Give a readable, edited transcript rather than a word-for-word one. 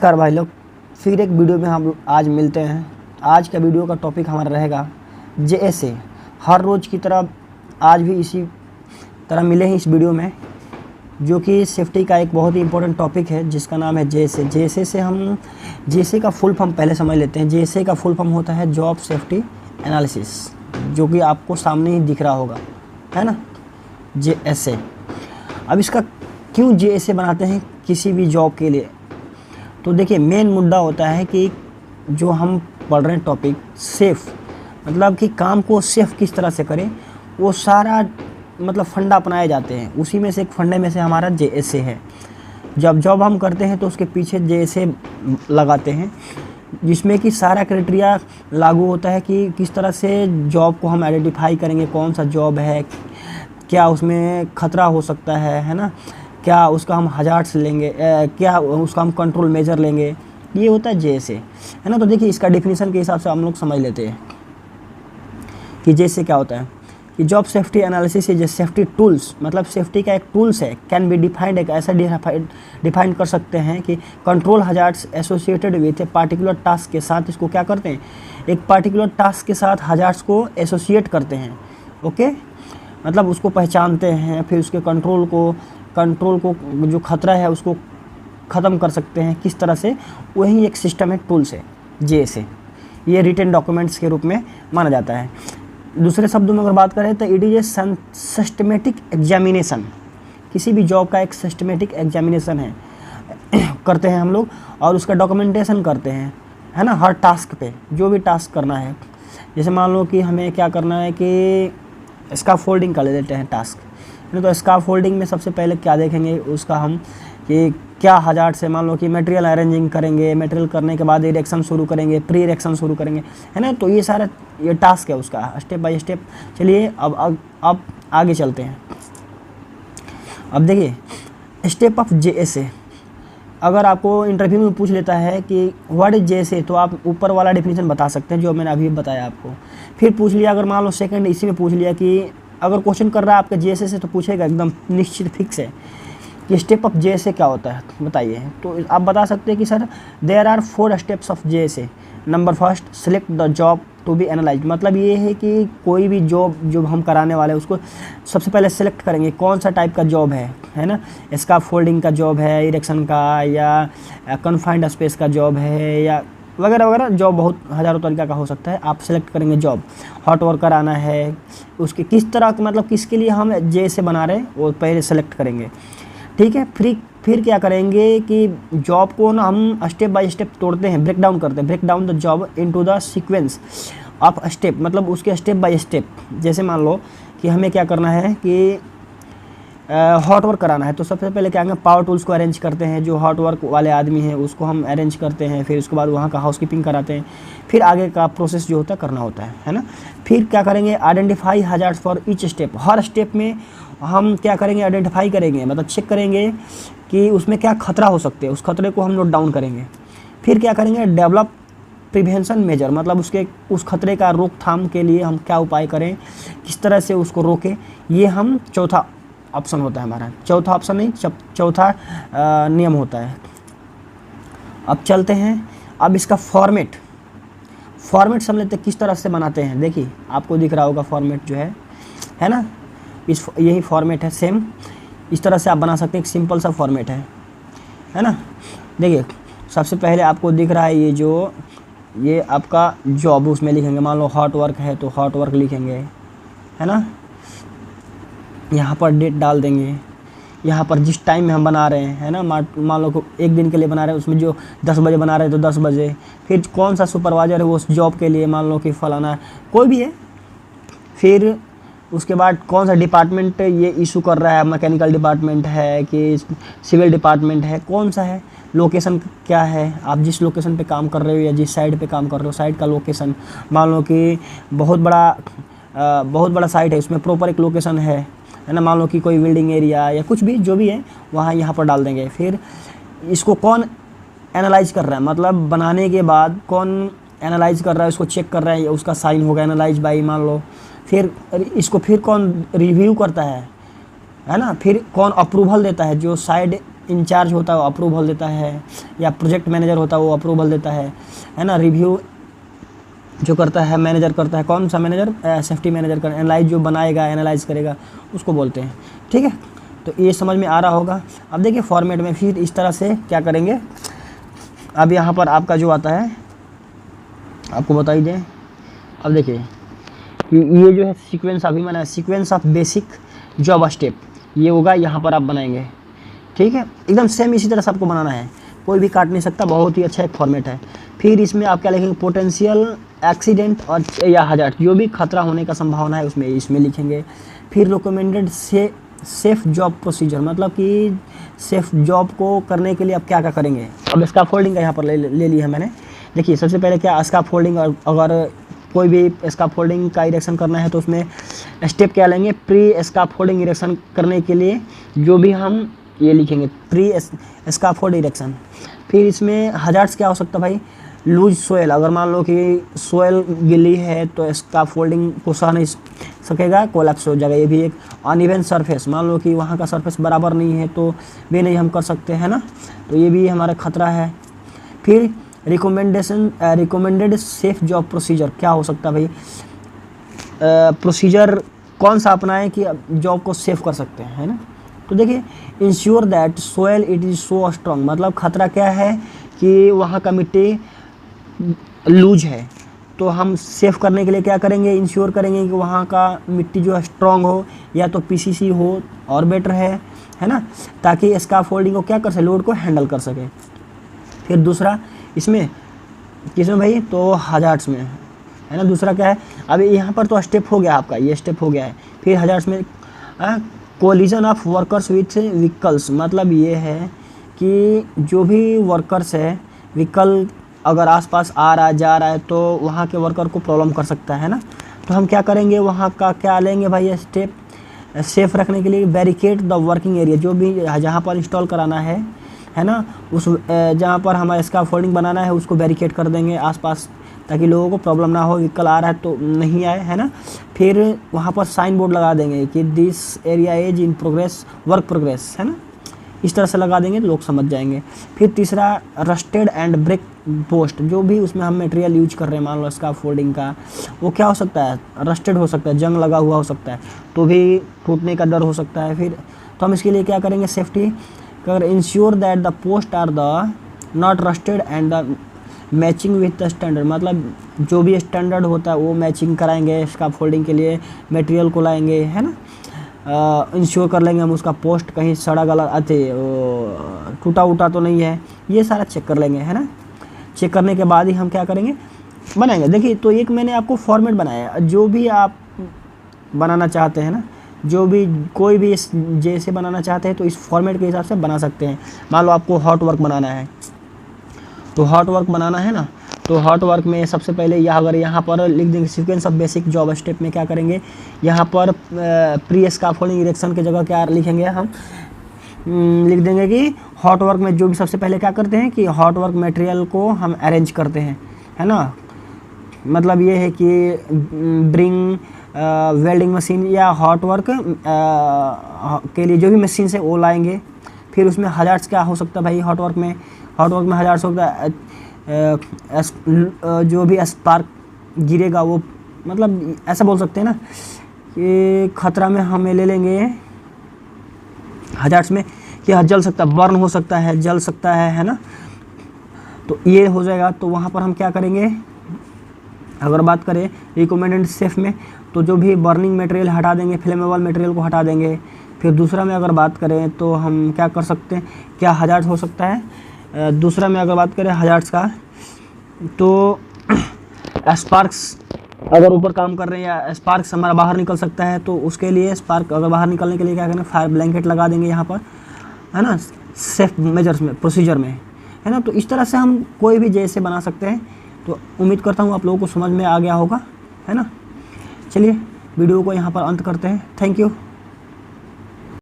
नमस्कार भाई लोग, फिर एक वीडियो में हम आज मिलते हैं। आज का वीडियो का टॉपिक हमारा रहेगा जेएसए। हर रोज़ की तरह आज भी इसी तरह मिले हैं इस वीडियो में, जो कि सेफ्टी का एक बहुत ही इंपॉर्टेंट टॉपिक है जिसका नाम है जेएसए। जेएसए से हम जेएसए का फुल फॉर्म पहले समझ लेते हैं। जेएसए का फुल फॉर्म होता है जॉब सेफ्टी एनालिसिस, जो कि आपको सामने ही दिख रहा होगा, है ना, जेएसए। अब इसका क्यों जेएसए बनाते हैं किसी भी जॉब के लिए, तो देखिए मेन मुद्दा होता है कि जो हम पढ़ रहे हैं टॉपिक सेफ़, मतलब कि काम को सेफ़ किस तरह से करें, वो सारा मतलब फंडा अपनाए जाते हैं। उसी में से एक फंडे में से हमारा जेएसए है। जब जॉब हम करते हैं तो उसके पीछे जेएसए लगाते हैं, जिसमें कि सारा क्राइटेरिया लागू होता है कि किस तरह से जॉब को हम आइडेंटिफाई करेंगे, कौन सा जॉब है, क्या उसमें खतरा हो सकता है ना, क्या उसका हम हजार्ड्स लेंगे, क्या उसका हम कंट्रोल मेजर लेंगे। ये होता है जेएसए, है ना। तो देखिए इसका डेफिनेशन के हिसाब से हम लोग समझ लेते हैं कि जेएसए क्या होता है। कि job safety analysis is a safety tools, मतलब सेफ्टी का एक टूल्स है। कैन बी डिफाइंड, एक ऐसा डिफाइन कर सकते हैं कि control hazards associated with a particular task के साथ, इसको क्या करते हैं, एक पार्टिकुलर टास्क के साथ हजार्ड्स को एसोसिएट करते हैं। ओके, मतलब उसको पहचानते हैं, फिर उसके कंट्रोल को जो खतरा है उसको ख़त्म कर सकते हैं किस तरह से, वही एक सिस्टम है, टूल्स है जेएसए। ये रिटन डॉक्यूमेंट्स के रूप में माना जाता है। दूसरे शब्दों में अगर बात करें तो it is a systematic examination. किसी भी जॉब का एक सिस्टमेटिक एग्जामिनेशन है करते हैं हम लोग, और उसका डॉक्यूमेंटेशन करते हैं, है ना, हर टास्क पे जो भी टास्क करना है। जैसे मान लो कि हमें क्या करना है कि स्काफोल्डिंग का ले लेते हैं टास्क, तो स्काफोल्डिंग में सबसे पहले क्या देखेंगे उसका हम, कि क्या हजार्ड से, मान लो कि मटेरियल अरेंजिंग करेंगे, मटेरियल करने के बाद इरेक्शन शुरू करेंगे, प्री इरेक्शन शुरू करेंगे, है ना। तो ये सारा ये टास्क है उसका, स्टेप बाय स्टेप। चलिए अब आगे चलते हैं। अब देखिए स्टेप ऑफ जेएसए, अगर आपको इंटरव्यू में पूछ लेता है कि व्हाट इज जेएसए, तो आप ऊपर वाला डेफिनेशन बता सकते हैं जो मैंने अभी बताया आपको। फिर पूछ लिया, अगर मान लो सेकंड इसी में पूछ लिया कि अगर क्वेश्चन कर रहा है आपका जेएसए से, तो पूछेगा एकदम निश्चित फिक्स है कि स्टेप ऑफ जेएसए क्या होता है, बताइए। तो आप बता सकते हैं कि sir there are 4 steps of JSA. Number first, select the job to be analyse, मतलब ये है कि कोई भी जॉब जो हम कराने वाले हैं उसको सबसे पहले सेलेक्ट करेंगे कौन सा टाइप का जॉब है ना। स्काफोल्डिंग का जॉब है, इरेक्शन का, या कन्फाइंड स्पेस का जॉब है, या वगैरह वगैरह जॉब बहुत हज़ारों तरीक़ा का हो सकता है। आप सेलेक्ट करेंगे जॉब, हॉट वर्कर आना है, उसके किस तरह, मतलब किसके लिए हम जेएसए बना रहे हैं वो पहले सेलेक्ट करेंगे, ठीक है। फिर क्या करेंगे कि जॉब को ना हम स्टेप बाय स्टेप तोड़ते हैं, ब्रेक डाउन करते हैं, break down the job into the sequence of step, मतलब उसके स्टेप बाय स्टेप। जैसे मान लो कि हमें क्या करना है कि हॉट वर्क कराना है, तो सबसे पहले क्या करेंगे, पावर टूल्स को अरेंज करते हैं, जो हॉट वर्क वाले आदमी हैं उसको हम अरेंज करते हैं, फिर उसके बाद वहाँ का हाउसकीपिंग कराते हैं, फिर आगे का प्रोसेस जो होता है करना होता है ना। फिर क्या करेंगे, identify hazards for each step, her step में हम क्या करेंगे, आइडेंटिफाई करेंगे, मतलब चेक करेंगे कि उसमें क्या खतरा हो सकते हैं, उस खतरे को हम नोट डाउन करेंगे। फिर क्या करेंगे, डेवलप प्रिवेंशन मेजर, मतलब उस खतरे का रोकथाम के लिए हम क्या उपाय करें, किस तरह से उसको रोकें, ये हम चौथा ऑप्शन होता है हमारा। चौथा ऑप्शन नहीं, चौथा नियम होता है। अब चलते हैं, अब इसका फॉर्मेट समझ लेते हैं किस तरह से बनाते हैं। देखिए आपको दिख रहा होगा फॉर्मेट जो है ना, यही फॉर्मेट है, सेम इस तरह से आप बना सकते हैं। एक सिंपल सा फॉर्मेट है ना। देखिए सबसे पहले आपको दिख रहा है ये आपका जॉब, उसमें लिखेंगे, मान लो हॉट वर्क है तो हॉट वर्क लिखेंगे, है ना। यहाँ पर डेट डाल देंगे, यहाँ पर जिस टाइम में हम बना रहे हैं, है ना, मान लो को एक दिन के लिए बना रहे हैं, उसमें जो 10 बजे बना रहे हैं तो 10 बजे। फिर कौन सा सुपरवाइजर है वो उस जॉब के लिए, मान लो कि फलाना कोई भी है। फिर उसके बाद कौन सा डिपार्टमेंट ये इशू कर रहा है, मैकेनिकल डिपार्टमेंट है कि सिविल डिपार्टमेंट है, कौन सा है, लोकेशन क्या है, आप जिस लोकेशन पे काम कर रहे हो या जिस साइड पे काम कर रहे हो, साइड का लोकेशन। मान लो कि बहुत बड़ा साइट है, उसमें प्रॉपर एक लोकेशन है ना। मान लो कि कोई बिल्डिंग एरिया या कुछ भी जो भी है वहाँ यहाँ पर डाल देंगे। फिर इसको कौन एनालाइज कर रहा है, मतलब बनाने के बाद कौन एनालाइज कर रहा है, उसको चेक कर रहा है, उसका साइन होगा एनालाइज बाई, मान लो। फिर इसको फिर कौन रिव्यू करता है ना। फिर कौन अप्रूवल देता है, जो साइड इंचार्ज होता है वो अप्रूवल देता है, या प्रोजेक्ट मैनेजर होता है वो अप्रूवल देता है ना। रिव्यू जो करता है मैनेजर करता है, कौन सा मैनेजर, सेफ्टी मैनेजर कर, एनालाइज जो बनाएगा एनालाइज करेगा उसको बोलते हैं। ठीक है, तो ये समझ में आ रहा होगा। अब देखिए फॉर्मेट में फिर इस तरह से क्या करेंगे। अब यहाँ पर आपका जो आता है आपको बता ही दें। अब देखिए ये जो है सीक्वेंस अभी मैंने sequence of basic job step ये होगा, यहाँ पर आप बनाएंगे। ठीक है, एकदम सेम इसी तरह से आपको बनाना है, कोई भी काट नहीं सकता, बहुत ही अच्छा एक फॉर्मेट है। फिर इसमें आप क्या लिखेंगे, पोटेंशियल एक्सीडेंट और या हजार्ड, जो भी खतरा होने का संभावना है उसमें लिखेंगे। फिर रिकमेंडेड सेफ जॉब प्रोसीजर, मतलब कि सेफ जॉब को करने के लिए आप क्या क्या करेंगे। अब स्कैफोल्डिंग का यहाँ पर ले लिया है मैंने। देखिए सबसे पहले क्या स्कैफोल्डिंग, अगर कोई भी स्कैफोल्डिंग का इरेक्शन करना है तो उसमें स्टेप क्या लेंगे, प्री स्कैफोल्डिंग इरेक्शन करने के लिए जो भी हम ये लिखेंगे प्री स्कैफोल्ड इरेक्शन। फिर इसमें हजार्ड्स क्या हो सकता है भाई, लूज सोयल, अगर मान लो कि सोयल गिली है तो स्कैफोल्डिंग को सह नहीं सकेगा, कोलैप्स हो जाएगा। ये भी एक अनइवन सरफेस, मान लो कि वहाँ का सरफेस बराबर नहीं है तो भी नहीं हम कर सकते हैं ना, तो ये भी हमारा खतरा है। फिर रिकमेंडेड सेफ जॉब प्रोसीजर क्या हो सकता है भाई, प्रोसीजर कौन सा अपनाएं कि जॉब को सेफ कर सकते हैं, है ना। तो देखिए ensure that soil it is so strong, मतलब खतरा क्या है कि वहाँ का मिट्टी लूज है, तो हम सेफ करने के लिए क्या करेंगे, इंश्योर करेंगे कि वहाँ का मिट्टी जो है स्ट्रॉन्ग हो, या तो पीसीसी हो और बेटर है ना, ताकि स्कैफोल्डिंग को क्या कर सके, लोड को हैंडल कर सके। फिर दूसरा इसमें किसमें भाई, तो हजार्ड्स में, है ना। दूसरा क्या है, अभी यहाँ पर तो स्टेप हो गया आपका, ये स्टेप हो गया है। फिर हजार्ड्स में collision of workers with vehicles, मतलब ये है कि जो भी वर्कर्स है, व्हीकल अगर आसपास आ रहा है जा रहा है तो वहाँ के वर्कर को प्रॉब्लम कर सकता है ना। तो हम क्या करेंगे, वहाँ का क्या लेंगे भाई स्टेप सेफ रखने के लिए, बैरिकेड द वर्किंग एरिया, जो भी जहाँ पर इंस्टॉल कराना है ना, उस जहाँ पर हमारा स्कैफोल्डिंग बनाना है उसको बैरिकेड कर देंगे आसपास, ताकि लोगों को प्रॉब्लम ना हो, व्हीकल आ रहा है तो नहीं आए, है ना। फिर वहाँ पर साइन बोर्ड लगा देंगे कि this area is in progress, work progress, है ना, इस तरह से लगा देंगे तो लोग समझ जाएंगे। फिर तीसरा रस्टेड एंड ब्रेक पोस्ट, जो भी उसमें हम मटेरियल यूज कर रहे हैं, मान लो स्कैफोल्डिंग का, वो क्या हो सकता है, रस्टेड हो सकता है, जंग लगा हुआ हो सकता है, तो भी टूटने का डर हो सकता है। फिर तो हम इसके लिए क्या करेंगे, सेफ्टी अगर ensure that the post are the not rusted and the matching with the standard, मतलब जो भी स्टैंडर्ड होता है वो मैचिंग कराएंगे, स्कैफोल्डिंग के लिए मटेरियल को लाएंगे, है ना। इंश्योर कर लेंगे हम उसका पोस्ट कहीं सड़ा गला टूटा उटा तो नहीं है, ये सारा चेक कर लेंगे, है ना। चेक करने के बाद ही हम क्या करेंगे, बनाएंगे। देखिए तो एक मैंने आपको फॉर्मेट बनाया, जो भी आप बनाना चाहते हैं ना, जो भी कोई भी जैसे बनाना चाहते हैं तो इस फॉर्मेट के हिसाब से बना सकते हैं। मान लो आपको हॉट वर्क बनाना है, तो हॉट वर्क बनाना है ना, तो हॉट वर्क में सबसे पहले यह अगर यहाँ पर लिख देंगे sequence of basic job step में क्या करेंगे, यहाँ पर प्री स्कैफोल्डिंग इरेक्शन की जगह क्या लिखेंगे, हम लिख देंगे कि हॉट वर्क में जो भी सबसे पहले क्या करते हैं कि हॉट वर्क मटेरियल को हम अरेंज करते हैं, है ना। मतलब ये है कि ब्रिंग वेल्डिंग मशीन या हॉट वर्क के लिए जो भी मशीन से वो लाएंगे। फिर उसमें हजार्ड्स क्या हो सकता है भाई, हॉट वर्क में हजार्ड्स होता है जो भी स्पार्क गिरेगा वो, मतलब ऐसा बोल सकते हैं ना कि खतरा में हमें ले लेंगे हजार्ड्स में कि जल सकता है, बर्न हो सकता है, जल सकता है ना, तो ये हो जाएगा। तो वहाँ पर हम क्या करेंगे, अगर बात करें रिकमेंडेड सेफ में तो जो भी बर्निंग मटेरियल हटा देंगे, फ्लेमेबल मटेरियल को हटा देंगे। फिर दूसरा में अगर बात करें तो हम क्या कर सकते हैं, क्या हजार्ड्स हो सकता है, दूसरा में अगर बात करें हजार्ड्स का तो स्पार्क्स अगर ऊपर काम कर रहे हैं या स्पार्क्स हमारा बाहर निकल सकता है, तो उसके लिए स्पार्क अगर बाहर निकलने के लिए क्या करें, फायर ब्लैंकेट लगा देंगे यहाँ पर, है ना, सेफ मेजर्स में प्रोसीजर में, है ना। तो इस तरह से हम कोई भी जैसे बना सकते हैं। तो उम्मीद करता हूँ आप लोगों को समझ में आ गया होगा, है ना। चलिए वीडियो को यहाँ पर अंत करते हैं। Thank you.